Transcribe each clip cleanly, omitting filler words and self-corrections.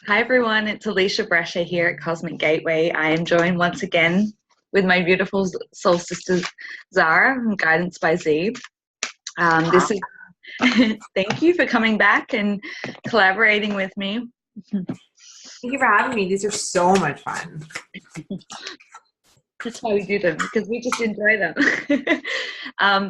Hi everyone, it's Alisha Braché here at Cosmic Gateway. I am joined once again with my beautiful soul sister Zara from Guidance by Z. This is Thank you for coming back and collaborating with me. Thank you for having me. These are so much fun. That's why we do them, because we just enjoy them.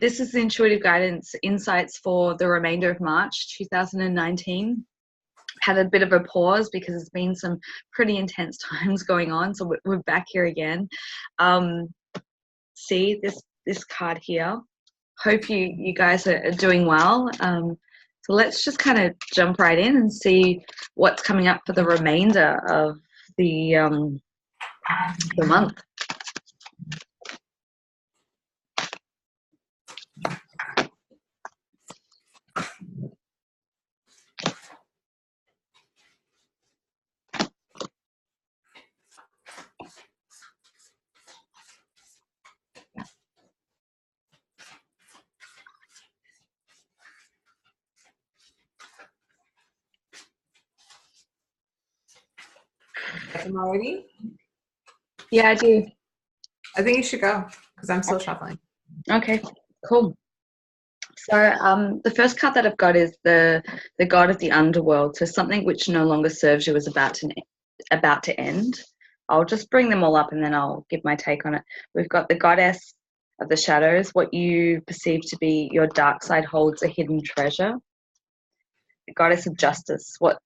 This is the intuitive guidance insights for the remainder of March 2019. Had a bit of a pause because there's been some pretty intense times going on, so we're back here again. See this card here. Hope you guys are doing well. So let's just kind of jump right in and see what's coming up for the remainder of the month. Am I ready? Yeah, I do. I think you should go because I'm still shuffling. Okay, cool. So the first card that I've got is the god of the underworld. So something which no longer serves you is about to end. I'll just bring them all up and then I'll give my take on it. We've got the goddess of the shadows. What you perceive to be your dark side holds a hidden treasure. The goddess of justice. What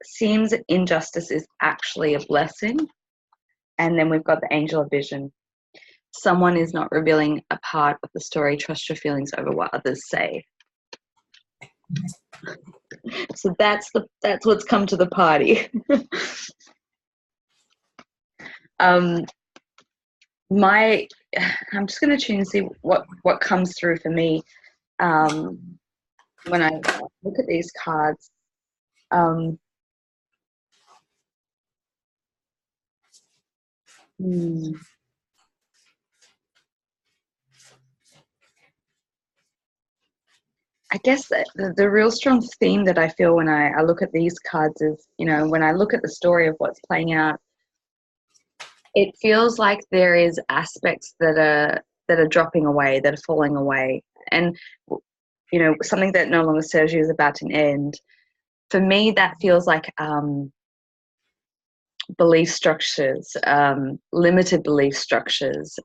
seems injustice is actually a blessing. And then we've got the angel of vision. Someone is not revealing a part of the story. Trust your feelings over what others say. So that's what's come to the party. I'm just going to tune and see what comes through for me when I look at these cards. I guess the real strong theme that I feel when I look at these cards is, when I look at the story of what's playing out, it feels like there is aspects that are dropping away, that are falling away. And, something that no longer serves you is about to end. For me, that feels like belief structures, limited belief structures,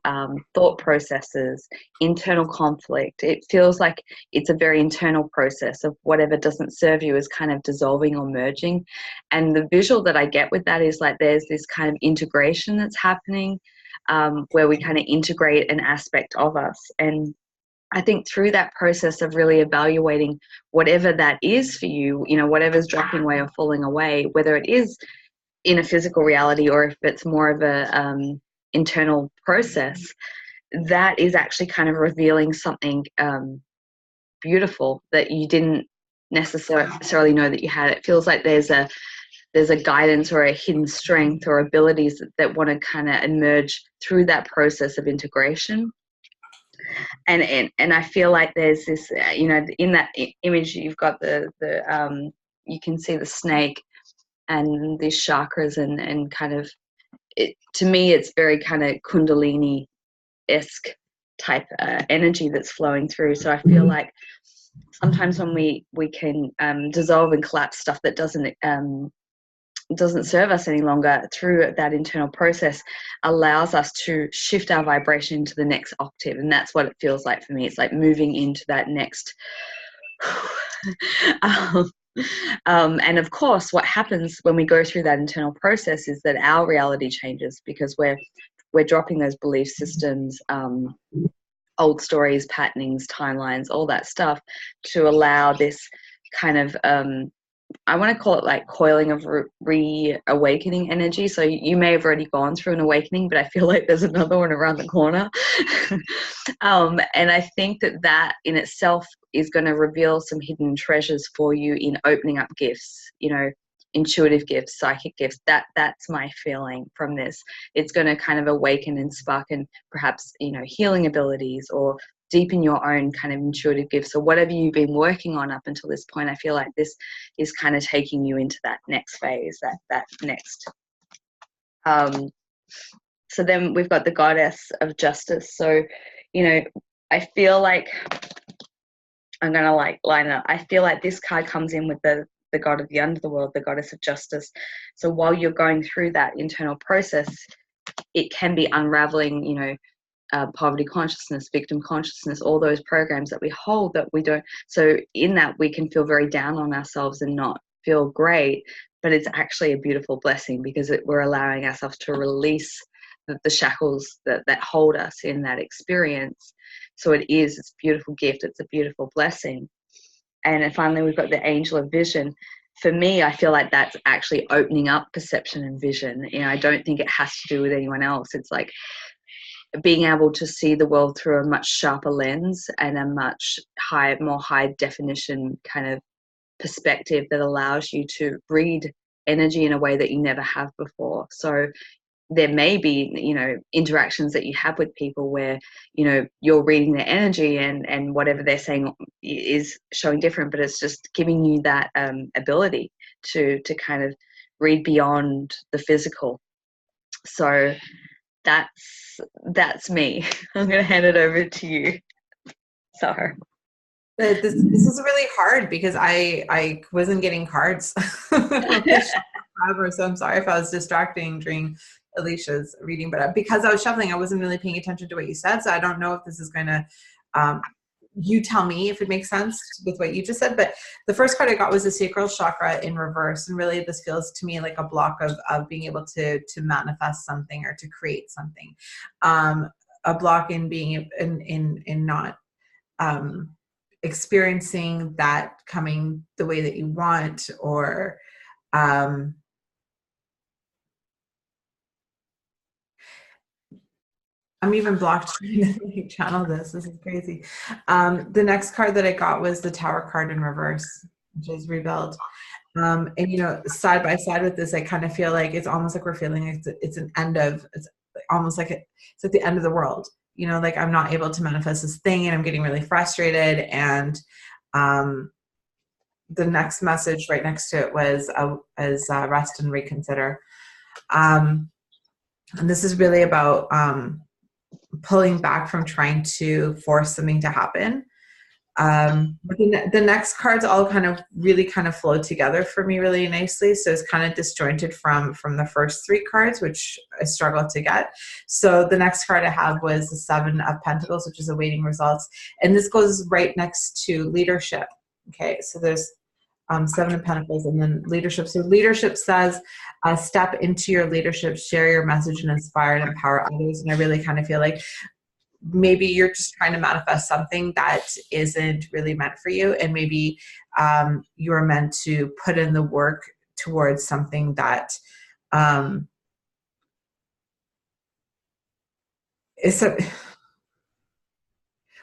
thought processes, internal conflict. It feels like it's a very internal process of whatever doesn't serve you is kind of dissolving or merging. And the visual that I get with that is like there's this kind of integration that's happening where we kind of integrate an aspect of us. And I think through that process of really evaluating whatever that is for you, whatever's dropping away or falling away, whether it is in a physical reality or if it's more of a internal process, that is actually kind of revealing something beautiful that you didn't necessarily know that you had. It feels like there's a guidance or a hidden strength or abilities that want to kind of emerge through that process of integration. And I feel like there's this, in that image you've got the you can see the snake and these chakras and kind of, to me it's very kind of kundalini-esque type energy that's flowing through. So I feel like sometimes when we can dissolve and collapse stuff that doesn't serve us any longer, through that internal process allows us to shift our vibration into the next octave. And that's what it feels like for me. It's like moving into that next and of course what happens when we go through that internal process is that our reality changes, because we're dropping those belief systems, old stories, patternings, timelines, all that stuff, to allow this kind of I want to call it like coiling of reawakening energy. So you may have already gone through an awakening, but I feel like there's another one around the corner. And I think that in itself is going to reveal some hidden treasures for you in opening up gifts, intuitive gifts, psychic gifts. That's my feeling from this. It's going to kind of awaken and spark and perhaps, healing abilities or deepen your own kind of intuitive gifts. So whatever you've been working on up until this point, I feel like this is kind of taking you into that next phase, that next. So then we've got the goddess of justice. So, I feel like I'm going to line it up. I feel like this card comes in with the god of the underworld, the goddess of justice. So while you're going through that internal process, it can be unraveling, poverty consciousness, victim consciousness, all those programs that we hold that we don't. So in that, we can feel very down on ourselves and not feel great, but it's actually a beautiful blessing because we're allowing ourselves to release the shackles that hold us in that experience. So it's a beautiful gift. It's a beautiful blessing. And then finally, we've got the angel of vision. For me, I feel like that's actually opening up perception and vision. I don't think it has to do with anyone else. It's like being able to see the world through a much sharper lens and a much more high definition kind of perspective that allows you to read energy in a way that you never have before. So there may be, interactions that you have with people where, you're reading their energy and whatever they're saying is showing different, but it's just giving you that ability to kind of read beyond the physical. So that's me. I'm going to hand it over to you. Sorry. This is really hard because I wasn't getting cards forever, so I'm sorry if I was distracting during Alisha's reading, but because I was shuffling, I wasn't really paying attention to what you said, so I don't know if this is going to you tell me if it makes sense with what you just said. But the first card I got was the sacral chakra in reverse, and really this feels to me like a block of being able to manifest something or to create something, a block in being in not experiencing that coming the way that you want, or I'm even blocked trying to channel this. This is crazy. The next card that I got was the Tower card in reverse, which is rebuild. And side by side with this, I kind of feel like it's almost like we're feeling it's an end of, it's almost like it's like the end of the world. Like I'm not able to manifest this thing and I'm getting really frustrated. And the next message right next to it was rest and reconsider. And this is really about pulling back from trying to force something to happen. But the next cards all kind of flow together for me really nicely. So it's kind of disjointed from the first three cards, which I struggled to get. So the next card I have was the Seven of Pentacles, which is awaiting results. And this goes right next to leadership. Okay, so there's Seven of Pentacles and then leadership. So leadership says, step into your leadership, share your message, and inspire and empower others. And I really kind of feel like maybe you're just trying to manifest something that isn't really meant for you. And maybe you're meant to put in the work towards something that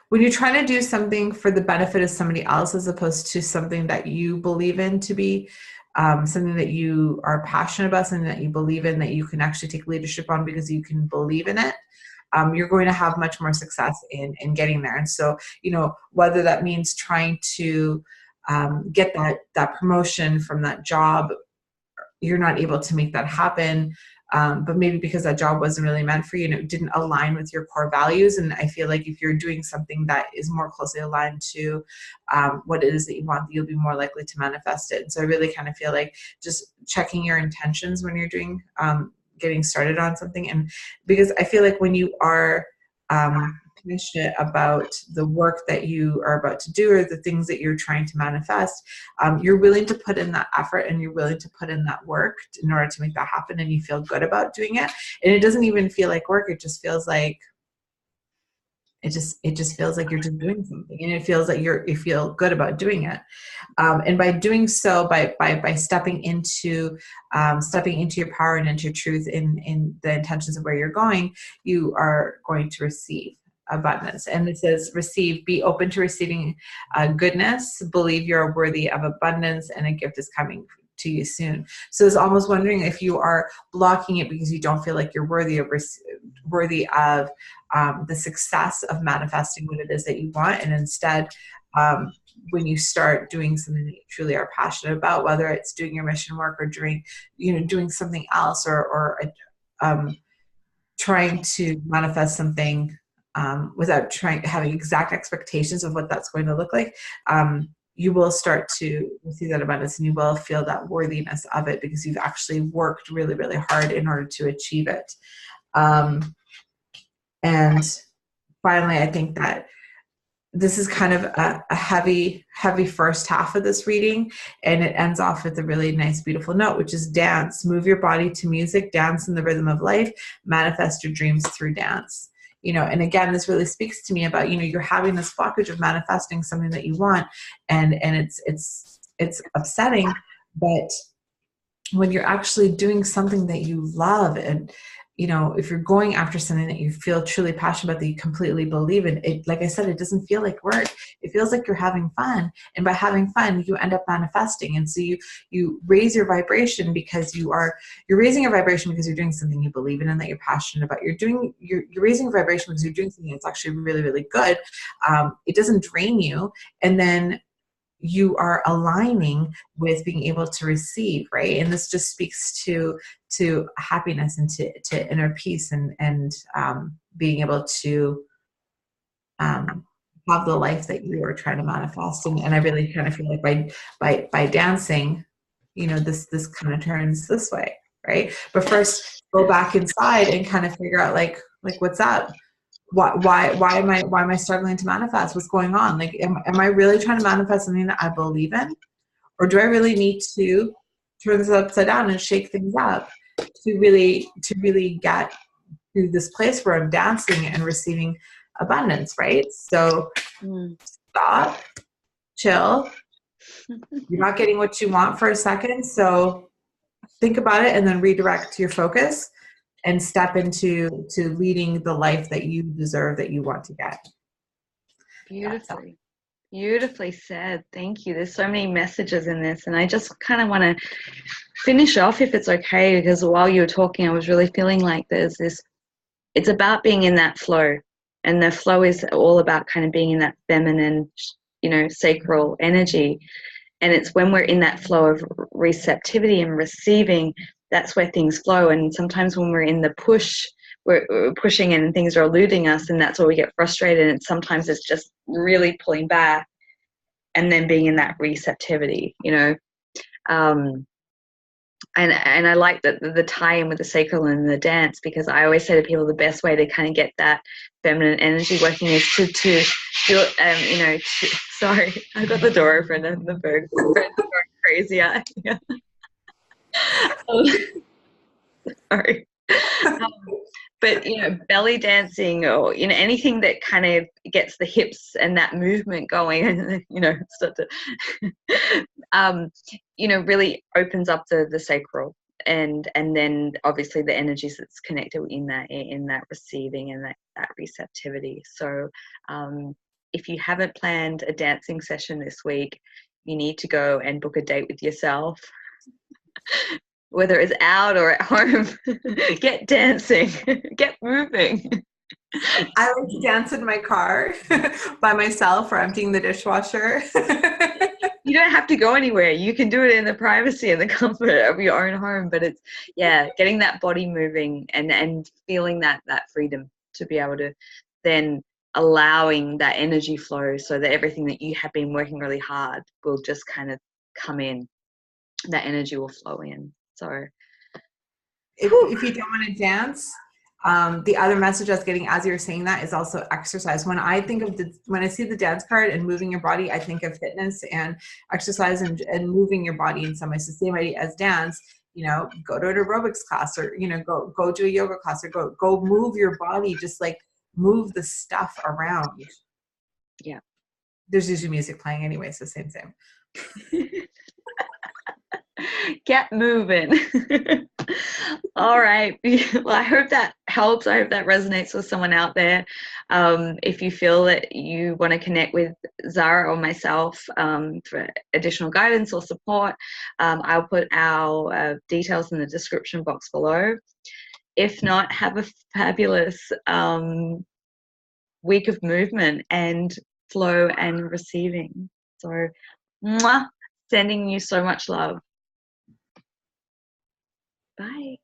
when you're trying to do something for the benefit of somebody else, as opposed to something that you believe in to be something that you are passionate about, something that you believe in, that you can actually take leadership on because you can believe in it, you're going to have much more success in getting there. And so, whether that means trying to get that promotion from that job, you're not able to make that happen. But maybe because that job wasn't really meant for you and it didn't align with your core values. And I feel like if you're doing something that is more closely aligned to what it is that you want, you'll be more likely to manifest it. And so I really kind of feel like just checking your intentions when you're doing, getting started on something. And because I feel like when you are passionate about the work that you are about to do or the things that you're trying to manifest, you're willing to put in that effort and you're willing to put in that work in order to make that happen, and you feel good about doing it. And it doesn't even feel like work. It just feels like it just feels like you're just doing something, and it feels like you feel good about doing it. And by doing so, by stepping into your power and into your truth in the intentions of where you're going, you are going to receive abundance. And it says, receive, be open to receiving goodness, believe you're worthy of abundance, and a gift is coming to you soon. So it's almost wondering if you are blocking it because you don't feel like you're worthy of the success of manifesting what it is that you want. And instead, when you start doing something that you truly are passionate about, whether it's doing your mission work or doing something else, or trying to manifest something without having exact expectations of what that's going to look like, you will start to see that abundance, and you will feel that worthiness of it because you've actually worked really, really hard in order to achieve it. And finally, I think that this is kind of a heavy first half of this reading, and it ends off with a really nice, beautiful note, which is dance. Move your body to music, dance in the rhythm of life, manifest your dreams through dance. And again, this really speaks to me about, you're having this blockage of manifesting something that you want, and it's upsetting, but when you're actually doing something that you love, and if you're going after something that you feel truly passionate about, that you completely believe in, it, like I said, it doesn't feel like work. It feels like you're having fun. And by having fun, you end up manifesting. And so you raise your vibration because you're raising your vibration because you're doing something you believe in and that you're passionate about. You're raising your vibration because you're doing something that's actually really, really good. It doesn't drain you. And then you are aligning with being able to receive, right? And this just speaks to happiness and to inner peace, and being able to have the life that you are trying to manifest. And I really kind of feel like by dancing, this kind of turns this way, right? But first, go back inside and kind of figure out like what's up. Why am I struggling to manifest? What's going on? Like, am I really trying to manifest something that I believe in? Or do I really need to turn this upside down and shake things up to really get to this place where I'm dancing and receiving abundance, right? So stop, chill. You're not getting what you want for a second. So think about it and then redirect your focus and step into leading the life that you deserve, that you want to get. Beautifully said. Thank you. There's so many messages in this, and I just kind of want to finish off, if it's okay, because while you were talking, I was really feeling like there's this, it's about being in that flow, and the flow is all about kind of being in that feminine, sacral energy. And it's when we're in that flow of receptivity and receiving, that's where things flow. And sometimes when we're in the push, we're pushing and things are eluding us, and that's where we get frustrated. And sometimes it's just really pulling back and then being in that receptivity, And I like the tie-in with the sacral and the dance, because I always say to people the best way to kind of get that feminine energy working is to do sorry, I got the door open and the birds are going crazy. Sorry. But belly dancing, or anything that kind of gets the hips and that movement going, and start to really opens up the sacral, and then obviously the energies that's connected in that receiving and that receptivity. So if you haven't planned a dancing session this week, you need to go and book a date with yourself. Whether it's out or at home, get dancing, get moving. I like to dance in my car by myself, or emptying the dishwasher. You don't have to go anywhere. You can do it in the privacy and the comfort of your own home. But it's, getting that body moving and feeling that freedom to be able to then allowing that energy flow, so that everything that you have been working really hard will just kind of come in. That energy will flow in. So if you don't want to dance, the other message I was getting as you're saying that is also exercise. When I think of when I see the dance card and moving your body, I think of fitness and exercise and moving your body in some ways. The same way as dance, go to an aerobics class, or go to a yoga class, or go move your body. Just like move the stuff around. Yeah, there's usually music playing anyway, so same. Get moving. All right. Well, I hope that helps. I hope that resonates with someone out there. If you feel that you want to connect with Zara or myself for additional guidance or support, I'll put our details in the description box below. If not, have a fabulous week of movement and flow and receiving. So, mwah, sending you so much love. Bye.